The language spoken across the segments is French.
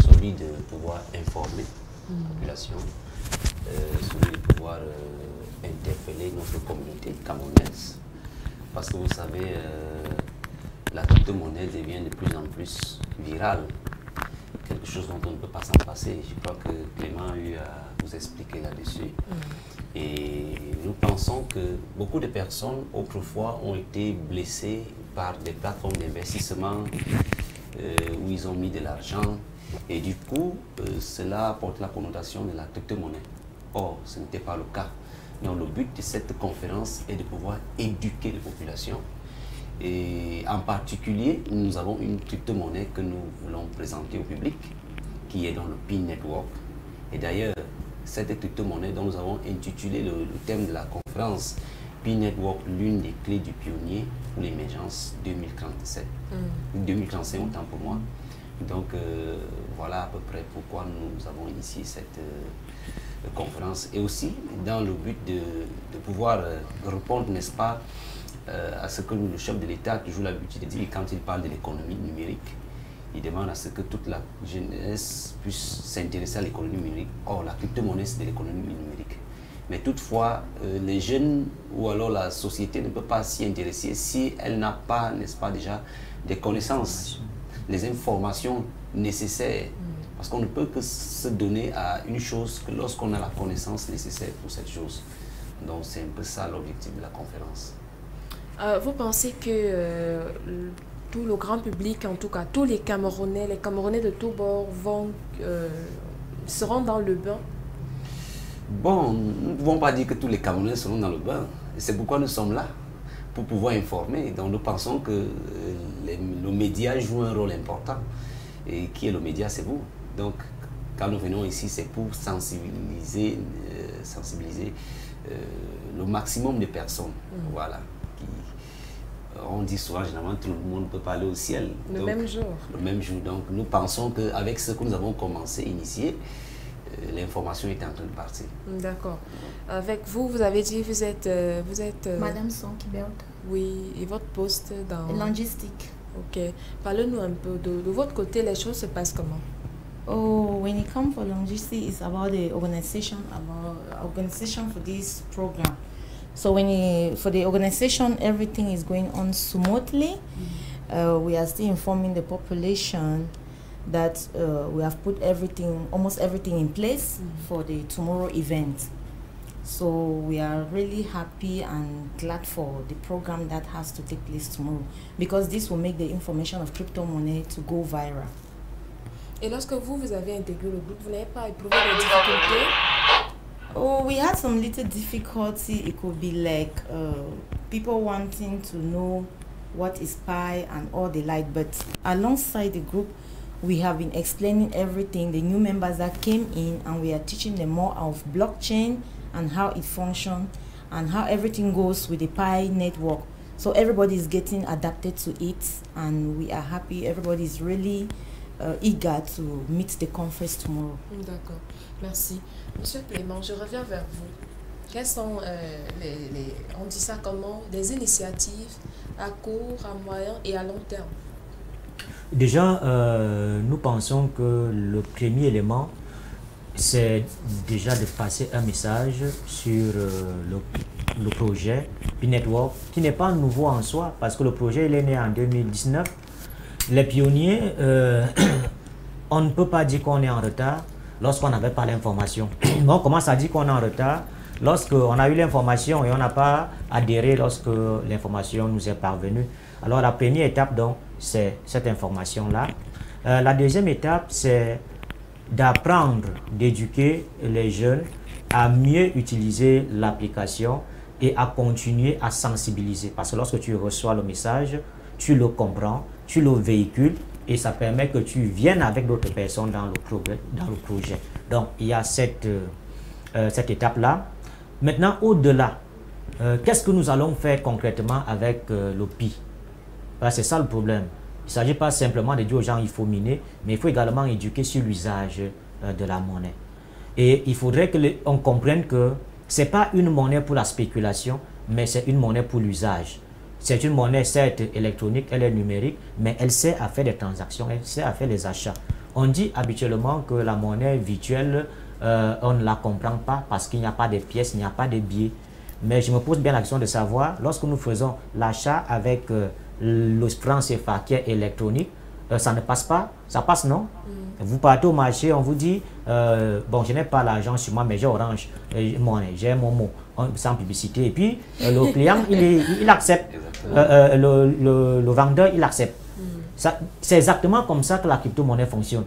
celui de pouvoir informer la population, celui de pouvoir interpeller notre communauté camerounaise. Parce que vous savez, la crypto-monnaie devient de plus en plus virale. Quelque chose dont on ne peut pas s'en passer. Je crois que Clément a eu à vous expliquer là-dessus. Et nous pensons que beaucoup de personnes autrefois ont été blessées par des plateformes d'investissement où ils ont mis de l'argent. Et du coup, cela porte la connotation de la crypto-monnaie. Or, ce n'était pas le cas. Donc, le but de cette conférence est de pouvoir éduquer les populations. Et en particulier, nous avons une crypto-monnaie que nous voulons présenter au public, qui est dans le Pi Network. Et d'ailleurs, cette crypto-monnaie dont nous avons intitulé le thème de la conférence, Pi Network, l'une des clés du pionnier pour l'émergence 2037. 2035 autant pour moi. Donc voilà à peu près pourquoi nous avons initié cette conférence. Et aussi dans le but de pouvoir répondre, n'est-ce pas, à ce que le chef de l'État a toujours l'habitude de dire quand il parle de l'économie numérique. Il demande à ce que toute la jeunesse puisse s'intéresser à l'économie numérique. Or, la crypto-monnaie, c'est de l'économie numérique. Mais toutefois, les jeunes ou alors la société ne peut pas s'y intéresser si elle n'a pas, n'est-ce pas, déjà des connaissances, les informations nécessaires. Parce qu'on ne peut que se donner à une chose que lorsqu'on a la connaissance nécessaire pour cette chose. Donc, c'est un peu ça l'objectif de la conférence. Vous pensez que tout le grand public, en tout cas tous les Camerounais de tous bords seront dans le bain? Bon, nous ne pouvons pas dire que tous les Camerounais seront dans le bain. C'est pourquoi nous sommes là, pour pouvoir informer. Donc nous pensons que le média joue un rôle important. Et qui est le média? C'est vous. Donc quand nous venons ici, c'est pour sensibiliser le maximum de personnes. Voilà. On dit souvent, généralement, tout le monde peut parler au ciel. Le même jour. Le même jour. Donc, nous pensons qu'avec ce que nous avons commencé, initié, l'information est en train de partir. D'accord. Avec vous, vous avez dit, vous êtes Madame Sonkibert. Oui, et votre poste dans... Logistique. Ok. Parlez-nous un peu. De votre côté, les choses se passent comment? Oh, when it comes for logistics, it's about the organization for this program. So for the organization, everything is going on smoothly. We are still informing the population that we have put almost everything in place for the tomorrow event. So we are really happy and glad for the program that has to take place tomorrow, because this will make the information of crypto money to go viral. Et lorsque vous avez intégré le groupe, vous n'avez pas éprouvé des difficultés? Oh, we had some little difficulty. It could be like people wanting to know what is Pi and all the like. But alongside the group, we have been explaining everything, the new members that came in, and we are teaching them more of blockchain and how it functions and how everything goes with the Pi network. So everybody is getting adapted to it, and we are happy. Everybody is really eager to meet the conference tomorrow. D'accord, merci. Monsieur Clément, je reviens vers vous. Quelles sont on dit ça comment, des initiatives à court, à moyen et à long terme? Déjà, nous pensons que le premier élément, c'est déjà de passer un message sur le projet Pi Network, qui n'est pas nouveau en soi, parce que le projet il est né en 2019. Les pionniers, on ne peut pas dire qu'on est en retard lorsqu'on n'avait pas l'information. On commence à dire qu'on est en retard lorsqu'on a eu l'information et on n'a pas adhéré lorsque l'information nous est parvenue. Alors la première étape, donc, c'est cette information-là. La deuxième étape, c'est d'apprendre, d'éduquer les jeunes à mieux utiliser l'application et à continuer à sensibiliser. Parce que lorsque tu reçois le message, tu le comprends, tu le véhicules et ça permet que tu viennes avec d'autres personnes dans le projet. Donc, il y a cette étape-là. Maintenant, au-delà, qu'est-ce que nous allons faire concrètement avec le Pi? C'est ça le problème. Il ne s'agit pas simplement de dire aux gens il faut miner, mais il faut également éduquer sur l'usage de la monnaie. Et il faudrait qu'on comprenne que ce n'est pas une monnaie pour la spéculation, mais c'est une monnaie pour l'usage. C'est une monnaie certes électronique, elle est numérique, mais elle sait à faire des transactions, elle sait à faire les achats. On dit habituellement que la monnaie virtuelle, on ne la comprend pas parce qu'il n'y a pas de pièces, il n'y a pas de billets. Mais je me pose bien la question de savoir, lorsque nous faisons l'achat avec le franc CFA qui est électronique, ça ne passe pas, ça passe non? Vous partez au marché, on vous dit, bon, je n'ai pas l'argent sur moi, mais j'ai Orange, j'ai Momo, sans publicité. Et puis, le client, il accepte, le vendeur, il accepte. C'est exactement comme ça que la crypto-monnaie fonctionne.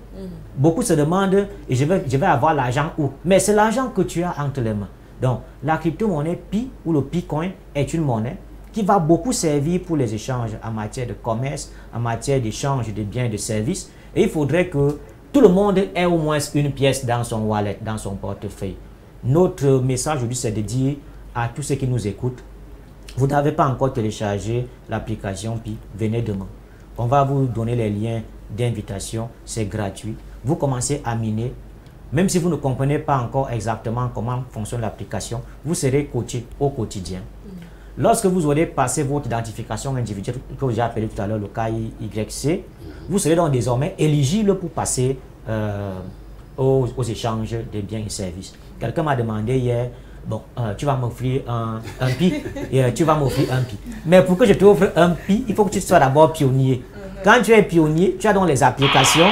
Beaucoup se demandent, et je vais avoir l'argent où? Mais c'est l'argent que tu as entre les mains. Donc, la crypto-monnaie Pi ou le Pi-Coin est une monnaie qui va beaucoup servir pour les échanges en matière de commerce, en matière d'échange de biens et de services. Et il faudrait que tout le monde ait au moins une pièce dans son wallet, dans son portefeuille. Notre message aujourd'hui, c'est de dire à tous ceux qui nous écoutent, vous n'avez pas encore téléchargé l'application Pi, venez demain. On va vous donner les liens d'invitation, c'est gratuit. Vous commencez à miner. Même si vous ne comprenez pas encore exactement comment fonctionne l'application, vous serez coaché au quotidien. Lorsque vous aurez passé votre identification individuelle, que j'ai appelé tout à l'heure le KYC, vous serez donc désormais éligible pour passer aux échanges de biens et services. Quelqu'un m'a demandé hier, bon, tu vas m'offrir un Pi, et tu vas m'offrir un Pi. Mais pour que je t'offre un Pi, il faut que tu sois d'abord pionnier. Quand tu es pionnier, tu as donc les applications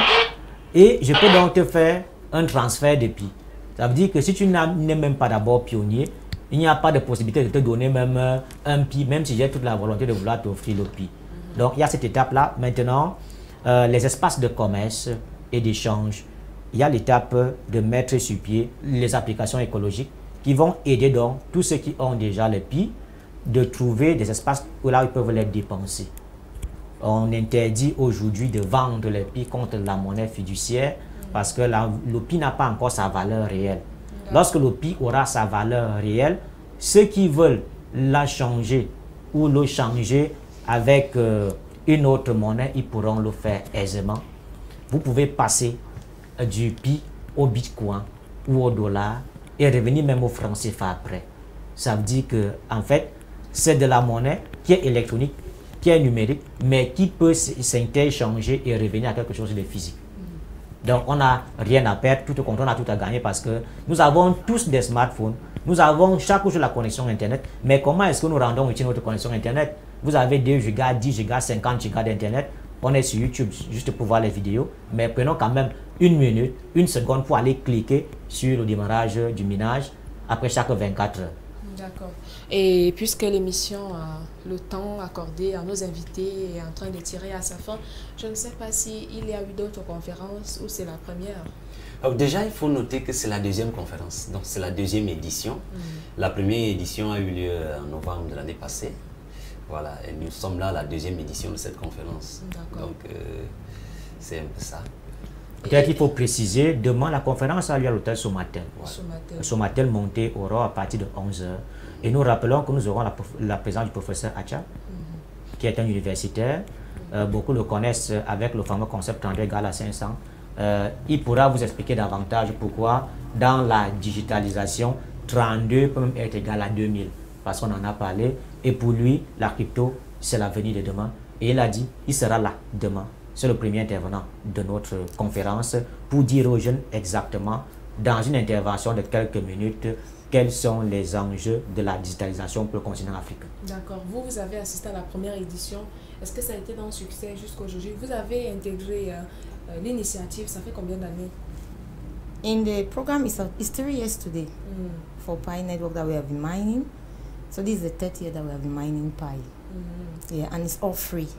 et je peux donc te faire un transfert de Pi. Ça veut dire que si tu n'es même pas d'abord pionnier, il n'y a pas de possibilité de te donner même un Pi, même si j'ai toute la volonté de vouloir t'offrir le Pi. Donc il y a cette étape-là. Maintenant, les espaces de commerce et d'échange, il y a l'étape de mettre sur pied les applications écologiques qui vont aider donc tous ceux qui ont déjà le Pi de trouver des espaces où là ils peuvent les dépenser. On interdit aujourd'hui de vendre les Pi contre la monnaie fiduciaire parce que le Pi n'a pas encore sa valeur réelle. Lorsque le Pi aura sa valeur réelle, ceux qui veulent la changer ou le changer avec une autre monnaie, ils pourront le faire aisément. Vous pouvez passer du Pi au Bitcoin ou au dollar et revenir même au franc CFA après. Ça veut dire que en fait, c'est de la monnaie qui est électronique, qui est numérique, mais qui peut s'interchanger et revenir à quelque chose de physique. Donc, on n'a rien à perdre, tout au contraire, on a tout à gagner parce que nous avons tous des smartphones, nous avons chaque jour la connexion Internet, mais comment est-ce que nous rendons utile notre connexion Internet? Vous avez 2 gigas, 10 gigas, 50 gigas d'Internet, on est sur YouTube juste pour voir les vidéos, mais prenons quand même 1 minute, 1 seconde pour aller cliquer sur le démarrage du minage après chaque 24 heures. D'accord. Et puisque l'émission, le temps accordé à nos invités est en train de tirer à sa fin, je ne sais pas s'il y a eu d'autres conférences ou c'est la première. Alors déjà, il faut noter que c'est la deuxième conférence, donc c'est la deuxième édition. La première édition a eu lieu en novembre de l'année passée. Voilà, et nous sommes là à la deuxième édition de cette conférence. Donc c'est un peu ça. Peut-être qu'il faut préciser, demain la conférence a lieu à l'hôtel Somatel. Somatel monté aura à partir de 11h. Et nous rappelons que nous aurons la présence du professeur Acha, qui est un universitaire. Beaucoup le connaissent avec le fameux concept 32 égale à 500. Il pourra vous expliquer davantage pourquoi dans la digitalisation, 32 peut même être égal à 2000. Parce qu'on en a parlé. Et pour lui, la crypto, c'est l'avenir de demain. Et il a dit, il sera là demain. C'est le premier intervenant de notre conférence pour dire aux jeunes exactement, dans une intervention de quelques minutes, quels sont les enjeux de la digitalisation pour le continent africain. D'accord. Vous avez assisté à la première édition. Est-ce que ça a été un succès jusqu'à aujourd'hui? Vous avez intégré l'initiative, ça fait combien d'années? In the program, it's 3 years today for Pi Network that we have been mining. So this is the 3rd year that we have been mining Pi. Yeah, and it's all free.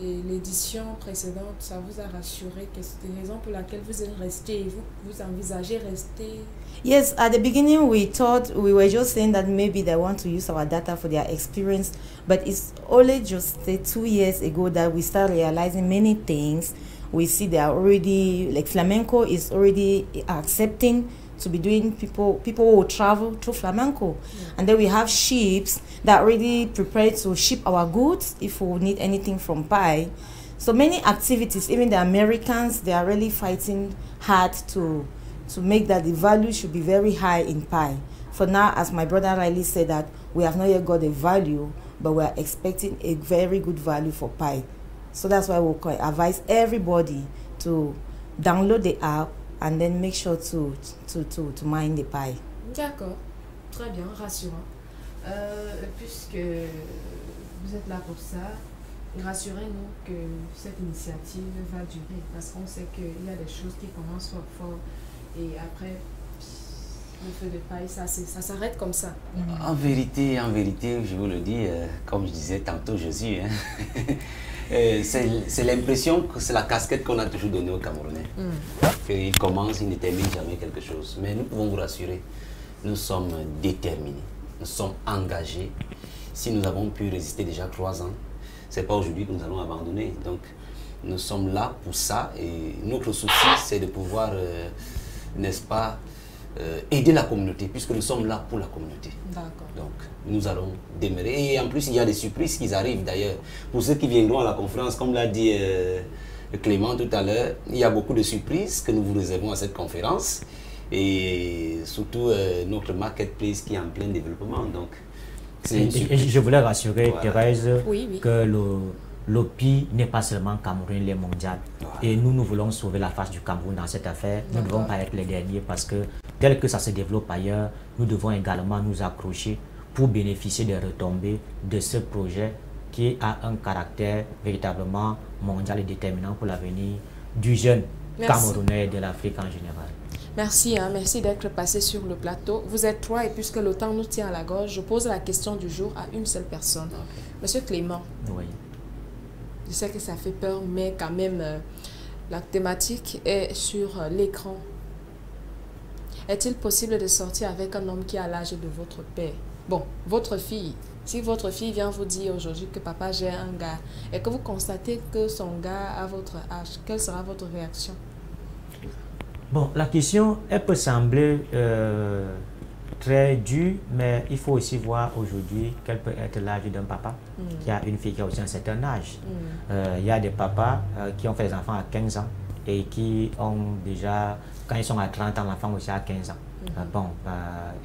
Et l'édition précédente, ça vous a rassuré? Qu'est-ce que c'est la raison pour laquelle vous êtes resté et vous envisagez rester? Yes, at the beginning we thought, we were just saying that maybe they want to use our data for their experience, but it's only just 2 years ago that we start realizing many things. We see they are already, like Flamenco is already accepting to be doing people who travel to Flamenco. And then we have ships that already prepared to ship our goods if we need anything from Pi. So many activities, even the Americans, they are really fighting hard to make that the value should be very high in Pi. For now, as my brother Riley said, that we have not yet got the value, but we're expecting a very good value for pie. So that's why we'll advise everybody to download the app and then make sure to mine the pie. D'accord, très bien, rassurant. Puisque vous êtes là pour ça, rassurez-nous que cette initiative va durer, parce qu'on sait qu'il y a des choses qui commencent fort et après le feu de paille, ça s'arrête comme ça. En vérité, je vous le dis, comme je disais tantôt Jésus, hein, c'est l'impression que c'est la casquette qu'on a toujours donnée aux Camerounais. Ils commencent, ils ne terminent jamais quelque chose. Mais nous pouvons vous rassurer, nous sommes déterminés, nous sommes engagés. Si nous avons pu résister déjà 3 ans, ce n'est pas aujourd'hui que nous allons abandonner. Donc, nous sommes là pour ça et notre souci, c'est de pouvoir, n'est-ce pas, aider la communauté, puisque nous sommes là pour la communauté. Donc, nous allons demeurer. Et en plus, il y a des surprises qui arrivent d'ailleurs. Pour ceux qui viendront à la conférence, comme l'a dit Clément tout à l'heure, il y a beaucoup de surprises que nous vous réservons à cette conférence. Et surtout, notre marketplace qui est en plein développement. Donc, je voulais rassurer Thérèse oui. que l'OPI n'est pas seulement Cameroun, il est mondial. Et nous voulons sauver la face du Cameroun dans cette affaire. Nous ne devons pas être les derniers parce que tel que ça se développe ailleurs, nous devons également nous accrocher pour bénéficier des retombées de ce projet qui a un caractère véritablement mondial et déterminant pour l'avenir du jeune Camerounais et de l'Afrique en général. Merci, hein, merci d'être passé sur le plateau. Vous êtes 3 et puisque le temps nous tient à la gorge, je pose la question du jour à une seule personne. Monsieur Clément, oui. Je sais que ça fait peur, mais quand même, la thématique est sur l'écran. Est-il possible de sortir avec un homme qui a l'âge de votre père? Bon, votre fille. Si votre fille vient vous dire aujourd'hui que papa j'ai un gars et que vous constatez que son gars a votre âge, quelle sera votre réaction? Bon, la question, elle peut sembler très dure, mais il faut aussi voir aujourd'hui quel peut être l'âge d'un papa qui a une fille qui a aussi un certain âge. Il y a des papas qui ont fait des enfants à 15 ans et qui ont déjà, quand ils sont à 30 ans, l'enfant aussi à 15 ans.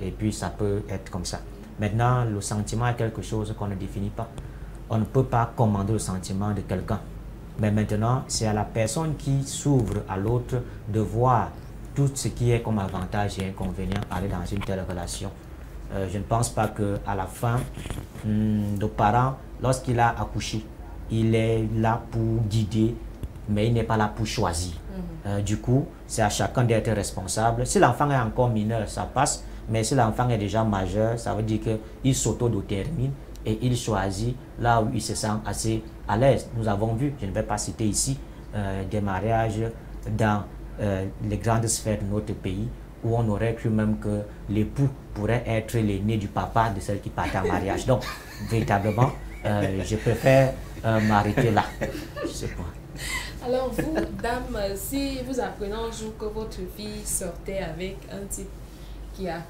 Et puis ça peut être comme ça. Maintenant, le sentiment est quelque chose qu'on ne définit pas. On ne peut pas commander le sentiment de quelqu'un. Mais maintenant, c'est à la personne qui s'ouvre à l'autre de voir tout ce qui est comme avantage et inconvénient à aller dans une telle relation. Je ne pense pas qu'à la fin, le parent, lorsqu'il a accouché, il est là pour guider, mais il n'est pas là pour choisir. Du coup, c'est à chacun d'être responsable. Si l'enfant est encore mineur, ça passe. Mais si l'enfant est déjà majeur, ça veut dire qu'il s'auto-détermine et il choisit là où il se sent assez à l'aise. Nous avons vu, je ne vais pas citer ici, des mariages dans les grandes sphères de notre pays où on aurait cru même que l'époux pourrait être l'aîné du papa de celle qui partait en mariage. Donc, véritablement, je préfère m'arrêter là. Je sais pas. Alors vous, dame, si vous apprenez un jour que votre fille sortait avec un type qui a